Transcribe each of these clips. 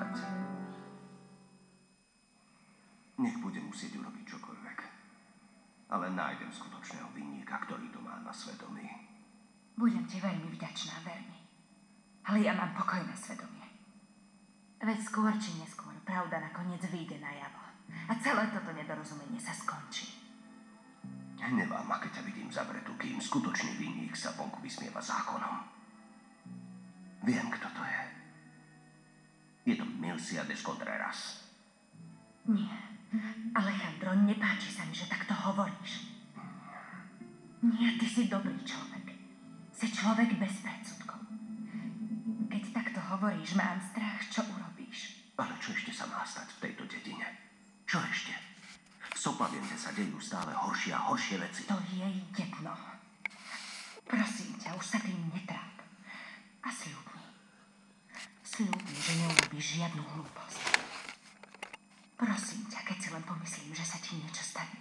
mať. Nech bude musieť urobiť čokoľvek. Ale nájdem skutočného vinníka, ktorý to má na svedomí. Budem ti veľmi vďačná, veľmi. Ale ja mám pokojné svedomie. Veď skôr či neskôr pravda nakoniec vyjde najavo. A celé toto nedorozumenie sa skončí. Hnevám ma, keď ťa vidím zavretú, kým skutočný vinník sa vonku vysmieva zákonom. Viem, kto to je. Je to Milciades Contreras. Nie. Alejandro, nepáči sa mi, že takto hovoríš. Nie, ty si dobrý človek. Si človek bez predsudkov. Keď takto hovoríš, mám strach, čo urobíš. Ale čo ešte sa má stať v tejto dedine? Čo ešte? V Sopaviente sa dejú stále horšie a horšie veci. To je jedno. Prosím ťa, už sa tým netráp. A sľub mi. Sľub mi, že neurobíš žiadnu hlúposť. Prosím ťa, keď si len pomyslím, že sa ti niečo stane.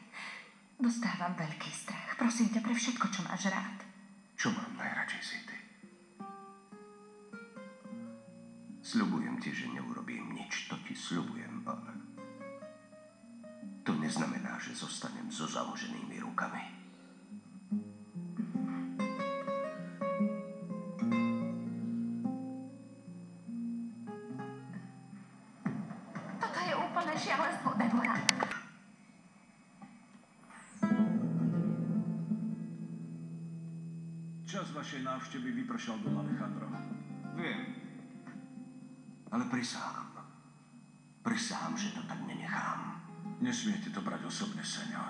Dostávam veľký strach. Prosím ťa pre všetko, čo máš rád. Čo mám najradšej si ty? Sľubujem ti, že neurobím nič. To ti sľubujem, ale... To neznamená, že zostanem so založenými rukami. Toto je úplne šialenstvo, Debora. Čas vašej návštevy vypršal, Don Alejandro. Viem. Ale prisahám. Prisahám, že to tak nenechám. Nesmiete to brať osobne, senior.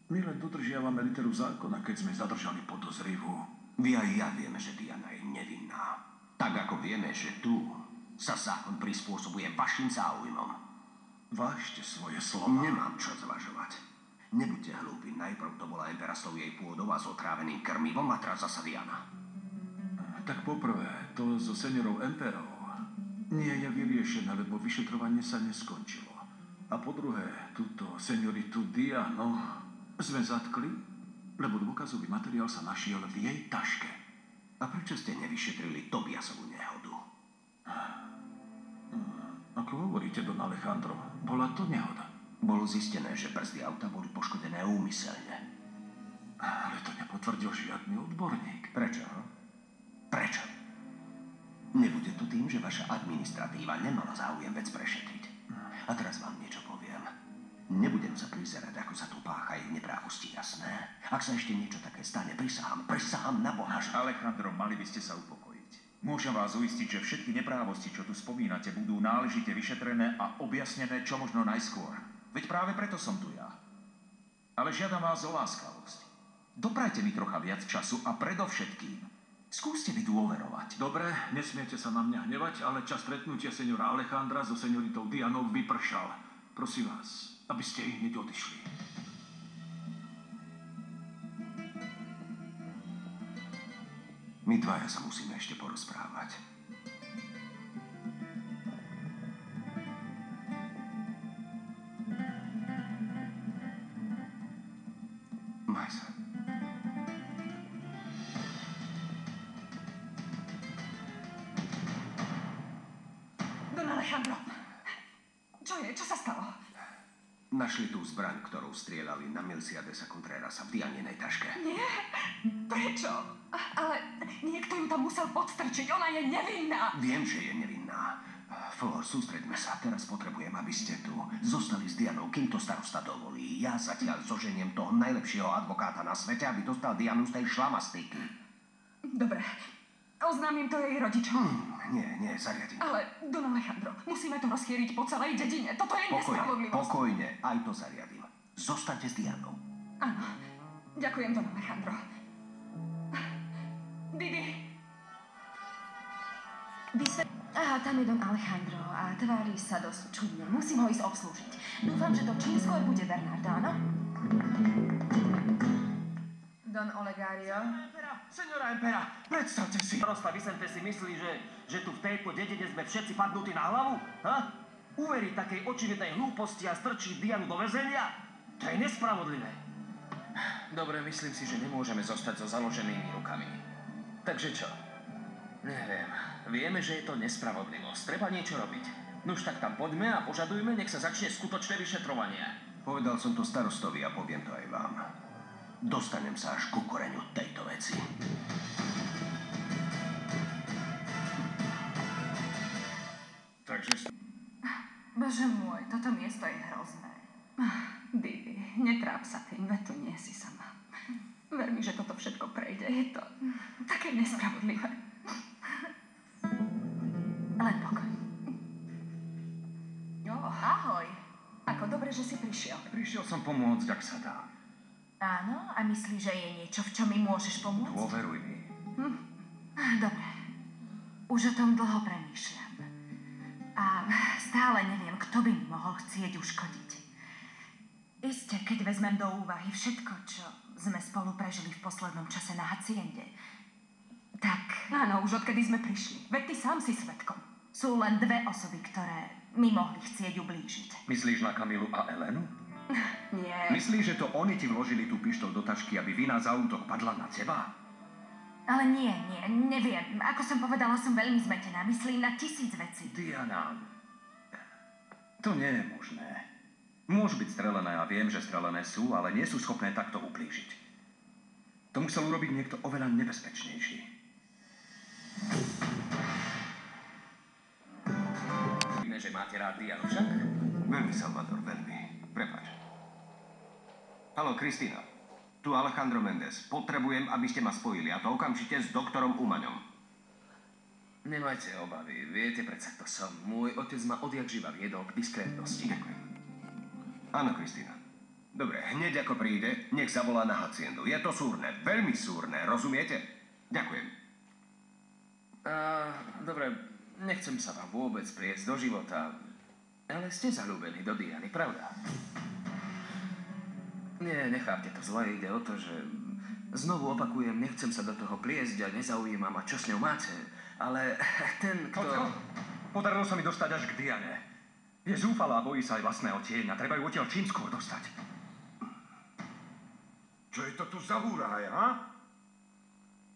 My len dodržiavame literu zákona, keď sme zadržali podozrivú. Vy aj ja vieme, že Diana je nevinná. Tak ako vieme, že tu sa zákon prispôsobuje vašim záujmom. Vážte svoje slova. Nemám čo zvažovať. Nebuďte hlúpi, najprv to bola Emperastou jej pôdou a s otráveným krmivom a teraz zasa Diana. Tak poprvé, to so seniorou Emperou nie je vyriešené, lebo vyšetrovanie sa neskončilo. A po druhé, túto senioritu Dianu sme zatkli, lebo dôkazový materiál sa našiel v jej taške. A prečo ste nevyšetrili Tobiasovú nehodu? Ako hovoríte, Don Alejandro, bola to nehoda. Bolo zistené, že brzdy auta boli poškodené úmyselne. Ale to nepotvrdil žiadny odborník. Prečo? Prečo? Nebude to tým, že vaša administratíva nemala záujem vec prešetriť. A teraz vám niečo poviem. Nebudem sa prizerať, ako sa tu páchajú neprávosti, jasné? Ak sa ešte niečo také stane, prisahám na Boha. Alejandro, mali by ste sa upokojiť. Môžem vás uistiť, že všetky neprávosti, čo tu spomínate, budú náležite vyšetrené a objasnené čo možno najskôr. Veď práve preto som tu ja. Ale žiadam vás o láskavosť. Doprajte mi trocha viac času a predovšetkým skúste mi dôverovať. Dobre, nesmiete sa na mňa hnevať, ale čas stretnutia seniora Alejandra so senioritou Dianou vypršal. Prosím vás, aby ste ich hneď odišli. My dvaja sa musíme ešte porozprávať. Maj sa. Don Alejandro, čo je? Čo sa stalo? Našli tú zbraň, ktorou strieľali na Milciadesa Contrerasa v Dianinej taške. Nie, prečo? Ale niekto ju tam musel podstrčiť, ona je nevinná. Viem, že je nevinná. Flor, sústreďme sa. Teraz potrebujem, aby ste tu zostali s Dianou, kým to starosta dovolí. Ja zatiaľ zoženiem toho najlepšieho advokáta na svete, aby dostal Dianu z tej šlamastiky. Dobre, oznámim to jej rodičom. Nie, zariadím. Ale, Don Alejandro, musíme to rozchýriť po celej dedine. Toto je nespravodlivosť. Pokojne, aj to zariadím. Zostaňte s Dianou. Áno, ďakujem, Don Alejandro. Didi. Tam je Don Alejandro a tvári sa dosť čudne. Musím ho ísť obslúžiť. Dúfam, že to čím skôr bude Bernardo, áno? Don Olegario. Senora Empera, predstavte si. Starosta Vicente si myslí, že tu v tejto dedine sme všetci padnutí na hlavu? Ha? Uverí takej očividnej hlúposti a strčí Dianu do väzenia? To je nespravodlivé. Dobre, myslím si, že nemôžeme zostať so založenými rukami. Takže čo? Neviem. Vieme, že je to nespravodlivosť. Treba niečo robiť. Nuž tak tam poďme a požadujme, nech sa začne skutočné vyšetrovanie. Povedal som to starostovi a poviem to aj vám. Dostanem sa až ku koreňu tejto veci. Takže... Bože môj, toto miesto je hrozné. Didi, netráp sa tým, veď tu nie si sama. Ver mi, že toto všetko prejde. Je to také nespravodlivé. Len pokoj. Ahoj. Ako dobre, že si prišiel. Prišiel som pomôcť, ak sa dá. Áno, a myslíš, že je niečo, v čom mi môžeš pomôcť? Dôveruj mi. Dobre. Už o tom dlho premýšľam. A stále neviem, kto by mi mohol chcieť uškodiť. Isté, keď vezmem do úvahy všetko, čo sme spolu prežili v poslednom čase na haciende, tak... Áno, už odkedy sme prišli. Veď ty sám si svedkom. Sú len dve osoby, ktoré mi mohli chcieť ublížiť. Myslíš na Kamilu a Elenu? Nie. Myslíš, že to oni ti vložili tú pištoľ do tašky, aby vina za útok padla na teba? Ale nie, neviem. Ako som povedala, som veľmi zmetená. Myslím na 1000 vecí. Diana, to nie je možné. Môžu byť strelené a viem, že strelené sú, ale nie sú schopné takto ublížiť. To musel urobiť niekto oveľa nebezpečnejší. Vidíme, že máte rád Dianu však? Veľmi, Salvador, veľmi. Prepáč. Haló, Kristína. Tu Alejandro Mendes. Potrebujem, aby ste ma spojili, a to okamžite s doktorom Umaňom. Nemajte obavy, viete predsa, kto som. Môj otec ma odjak živa viedol k diskrétnosti. Ďakujem. Áno, Kristína. Dobre, hneď ako príde, nech zavolá na haciendu. Je to súrne, veľmi súrne, rozumiete? Ďakujem. Dobre, nechcem sa vám vôbec priesť do života, ale ste zalúbení do Diany, pravda? Nie, nechápte to zle, ide o to, že... Znovu opakujem, nechcem sa do toho pliesť a nezaujíma ma, čo s ňou máte, ale ten, kto... Podarilo sa mi dostať až k Diane. Je zúfalá a bojí sa aj vlastného tieňa. Treba ju odtiaľ čím skôr dostať. Čo je to tu za húraj, ha?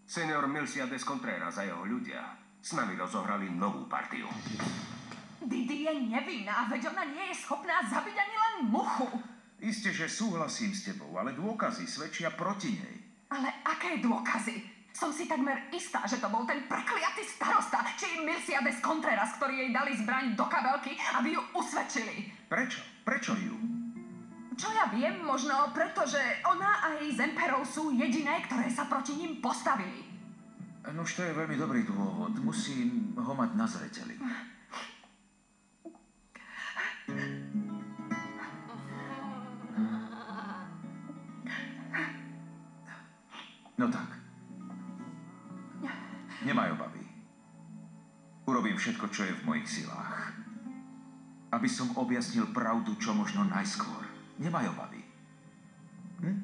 Senior Milciades Contreras a jeho ľudia s nami rozohrali novú partiu. Didi je nevinná, veď ona nie je schopná zabiť ani len muchu. Isté, že súhlasím s tebou, ale dôkazy svedčia proti nej. Ale aké dôkazy? Som si takmer istá, že to bol ten prekliatý starosta, či Milciades Contreras, ktorí jej dali zbraň do kabelky, aby ju usvedčili. Prečo? Prečo ju? Čo ja viem, možno preto, že ona a jej zemperov sú jediné, ktoré sa proti ním postavili. Nož to je veľmi dobrý dôvod. Musím ho mať na zreteli. No tak. Nemaj obavy. Urobím všetko, čo je v mojich silách. Aby som objasnil pravdu, čo možno najskôr. Nemaj obavy. Hm?